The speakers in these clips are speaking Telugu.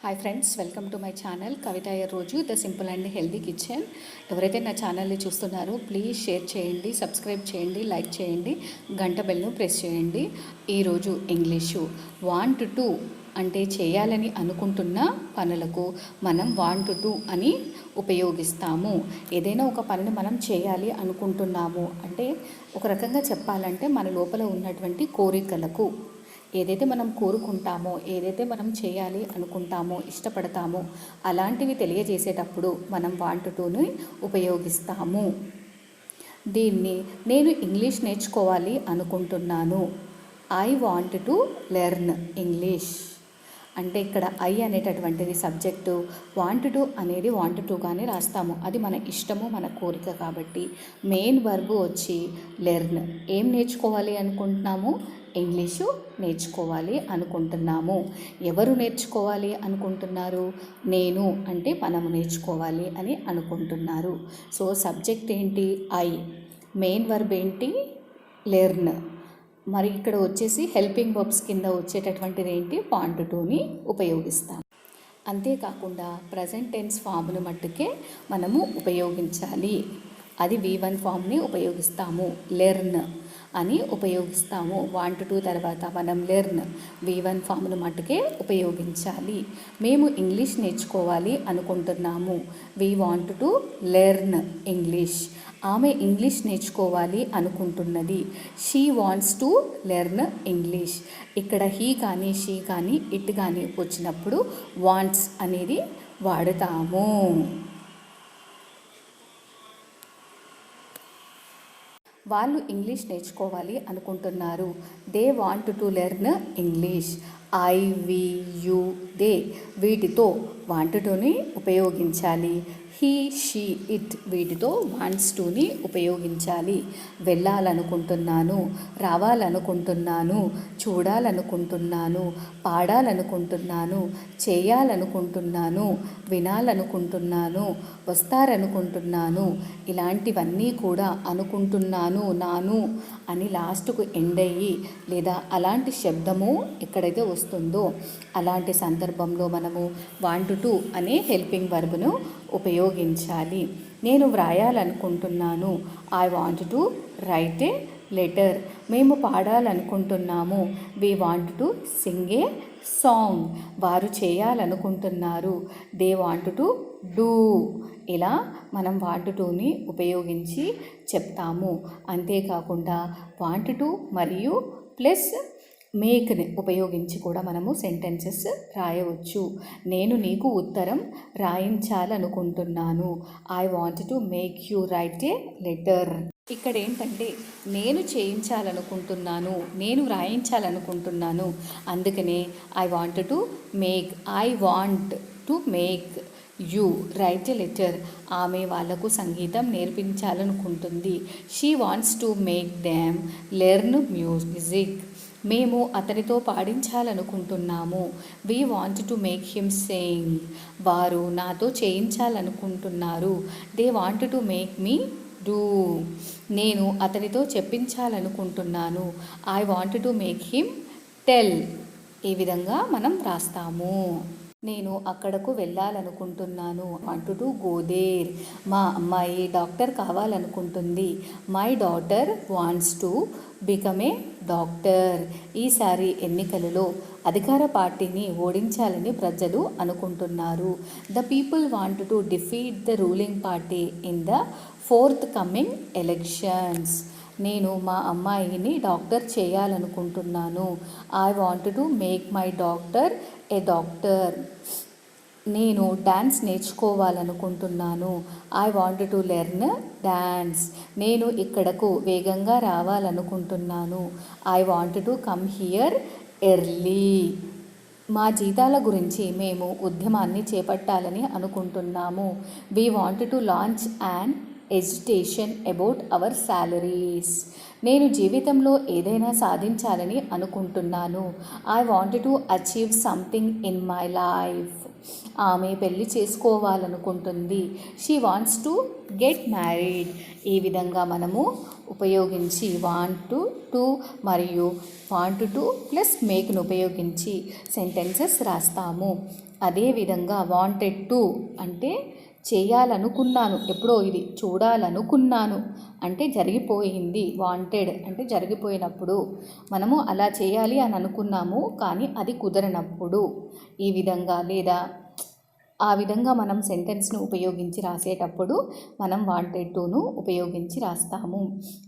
Hi friends, welcome to my channel Kavitha రోజు the simple and healthy kitchen. ఎవరైతే నా ఛానల్ని చూస్తున్నారో ప్లీజ్ షేర్ చేయండి, సబ్స్క్రైబ్ చేయండి, లైక్ చేయండి, గంట బెల్ను ప్రెస్ చేయండి. ఈరోజు ఇంగ్లీషు వాంట్ టు అంటే చేయాలని అనుకుంటున్న పనులకు మనం వాంట్ టు అని ఉపయోగిస్తాము. ఏదైనా ఒక పనిని మనం చేయాలి అనుకుంటున్నాము అంటే ఒక రకంగా చెప్పాలంటే మన లోపల ఉన్నటువంటి కోరికలకు ఏదైతే మనం కోరుకుంటామో, ఏదైతే మనం చేయాలి అనుకుంటామో, ఇష్టపడతామో అలాంటివి తెలియజేసేటప్పుడు మనం వాంట్ టుని ఉపయోగిస్తాము. దీన్ని నేను ఇంగ్లీష్ నేర్చుకోవాలి అనుకుంటున్నాను. I want to learn English అంటే ఇక్కడ ఐ అనేటటువంటిది సబ్జెక్టు, వాంట్ టు అనేది వాంట్ టుగానే రాస్తాము. అది మన ఇష్టము, మన కోరిక కాబట్టి మెయిన్ వర్బ్ వచ్చి లెర్న్. ఏం నేర్చుకోవాలి అనుకుంటున్నాము? ఇంగ్లీషు నేర్చుకోవాలి అనుకుంటున్నాము. ఎవరు నేర్చుకోవాలి అనుకుంటున్నారు? నేను అంటే మనము నేర్చుకోవాలి అని అనుకుంటున్నారు. సో సబ్జెక్ట్ ఏంటి? ఐ. మెయిన్ వర్బ్ ఏంటి? లెర్న్. మరి ఇక్కడ వచ్చేసి హెల్పింగ్ వర్బ్స్ కింద వచ్చేటటువంటిది ఏంటి? వాంట్ టుని ఉపయోగిస్తాం. అంతేకాకుండా ప్రజెంట్ టెన్స్ ఫామ్ను మట్టుకే మనము ఉపయోగించాలి. అది V1 ఫామ్ని ఉపయోగిస్తాము. లెర్న్ అని ఉపయోగిస్తాము. వాంట్ టు తర్వాత మనం లెర్న్ V1 ఫామ్ను మట్టుకే ఉపయోగించాలి. మేము ఇంగ్లీష్ నేర్చుకోవాలి అనుకుంటున్నాము. We want to learn English. ఆమె ఇంగ్లీష్ నేర్చుకోవాలి అనుకుంటున్నది. She wants to learn English. ఇక్కడ హీ కానీ, షీ కానీ, ఇట్ కానీ వచ్చినప్పుడు వాంట్స్ అనేది వాడుతాము. వాళ్ళు ఇంగ్లీష్ నేర్చుకోవాలి అనుకుంటున్నారు. They want to learn English. I, we, you, they వీటితో వాంట్ టుని ఉపయోగించాలి. హీ, షీ, ఇట్ వీటితో వాంట్స్ టుని ఉపయోగించాలి. వెళ్ళాలనుకుంటున్నాను, రావాలనుకుంటున్నాను, చూడాలనుకుంటున్నాను, పాడాలనుకుంటున్నాను, చేయాలనుకుంటున్నాను, వినాలనుకుంటున్నాను, వస్తారనుకుంటున్నాను, ఇలాంటివన్నీ కూడా అనుకుంటున్నాను, నాను అని లాస్ట్కు ఎండ్ అయ్యి లేదా అలాంటి శబ్దము ఎక్కడైతే వస్తుందో అలాంటి సందర్భంలో మనము వాంట్ టు అనే హెల్పింగ్ వర్బ్ను ఉపయోగించాలి. నేను వ్రాయాలనుకుంటున్నాను. I want to write a letter. మేము పాడాలనుకుంటున్నాము. We want to sing a song. వారు చేయాలనుకుంటున్నారు. They want to do. ఇలా మనం వాంట్ టుని ఉపయోగించి చెప్తాము. అంతేకాకుండా వాంట్ టు మరియు ప్లస్ మేక్ని ఉపయోగించి కూడా మనము సెంటెన్సెస్ రాయవచ్చు. నేను నీకు ఉత్తరం రాయించాలనుకుంటున్నాను. I want to make you write a letter. ఇక్కడ ఏంటంటే నేను చేయించాలనుకుంటున్నాను, నేను వ్రాయించాలనుకుంటున్నాను. అందుకనే I want to make. I want to make you write a letter. ఆమె వాళ్లకు సంగీతం నేర్పించాలనుకుంటుంది. She wants to make them learn music. మేము అతనితో పాడించాలనుకుంటున్నాము. We want to make him sing. వారు నాతో చేయించాలనుకుంటున్నారు. They want to make me do. నేను అతనితో చెప్పించాలనుకుంటున్నాను. I want to make him tell. ఈ విధంగా మనం రాస్తాము. నేను అక్కడకు వెళ్ళాలనుకుంటున్నాను. Want to go there. మా అమ్మాయి డాక్టర్ కావాలనుకుంటుంది. My daughter wants to become a doctor. ఈసారి ఎన్నికలలో అధికార పార్టీని ఓడించాలని ప్రజలు అనుకుంటున్నారు. The people want to defeat the ruling party in the forthcoming elections. నేను మా అమ్మాయిని డాక్టర్ చేయాలనుకుంటున్నాను. I want to make my doctor a doctor. నేను డ్యాన్స్ నేర్చుకోవాలనుకుంటున్నాను. I want to learn dance. నేను ఇక్కడకు వేగంగా రావాలనుకుంటున్నాను. I want to come here early. మా జీతాల గురించి మేము ఉద్యమాన్ని చేపట్టాలని అనుకుంటున్నాము. We want to launch an agitation about our salaries. నేను జీవితంలో ఏదైనా సాధించాలని అనుకుంటున్నాను. I want to achieve something in my life. ఆమె పెళ్లి చేసుకోవాలనుకుంటుంది. She wants to get married. ఈ విధంగా మనము ఉపయోగించి వాంట్ టు మరియు వాంట్ టు ప్లస్ మేక్ను ఉపయోగించి సెంటెన్సెస్ రాస్తాము. అదేవిధంగా వాంటెడ్ టు అంటే చేయాలనుకున్నాను, ఎప్పుడో ఇది చూడాలనుకున్నాను అంటే జరిగిపోయింది. వాంటెడ్ అంటే జరిగిపోయినప్పుడు మనము అలా చేయాలి అని అనుకున్నాము కానీ అది కుదరనప్పుడు ఈ విధంగా లేదా ఆ విధంగా మనం సెంటెన్స్ను ఉపయోగించి రాసేటప్పుడు మనం వాంటెడ్ టును ఉపయోగించి రాస్తాము.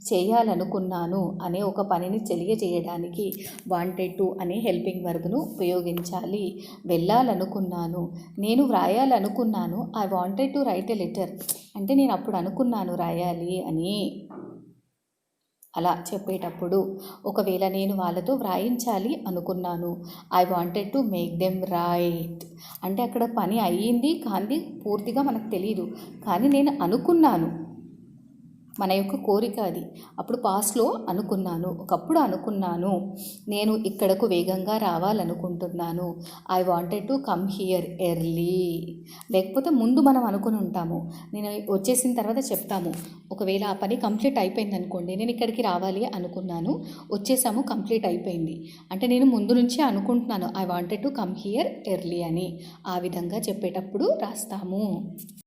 చేయాలనుకున్నాను అనే ఒక పనిని తెలియజేయడానికి వాంటెడ్ టు అనే హెల్పింగ్ వర్బ్ను ఉపయోగించాలి. వెళ్ళాలనుకున్నాను, నేను వ్రాయాలనుకున్నాను, I wanted to write a letter అంటే నేను అప్పుడు అనుకున్నాను రాయాలి అని. అలా చెప్పేటప్పుడు ఒకవేళ నేను వాళ్ళతో వ్రాయించాలి అనుకున్నాను, I wanted to make them right అంటే అక్కడ పని అయ్యింది కానీ పూర్తిగా మనకు తెలియదు, కానీ నేను అనుకున్నాను, మన యొక్క కోరిక అది. అప్పుడు పాస్ట్లో అనుకున్నాను, ఒకప్పుడు అనుకున్నాను, నేను ఇక్కడకు వేగంగా రావాలనుకుంటున్నాను, I wanted to come here early. లేకపోతే ముందు మనం అనుకుని ఉంటాము, నేను వచ్చేసిన తర్వాత చెప్తాము. ఒకవేళ ఆ పని కంప్లీట్ అయిపోయింది అనుకోండి, నేను ఇక్కడికి రావాలి అనుకున్నాను, వచ్చేసాము, కంప్లీట్ అయిపోయింది అంటే నేను ముందు నుంచే అనుకుంటున్నాను I wanted to come here early అని. ఆ విధంగా చెప్పేటప్పుడు రాస్తాము.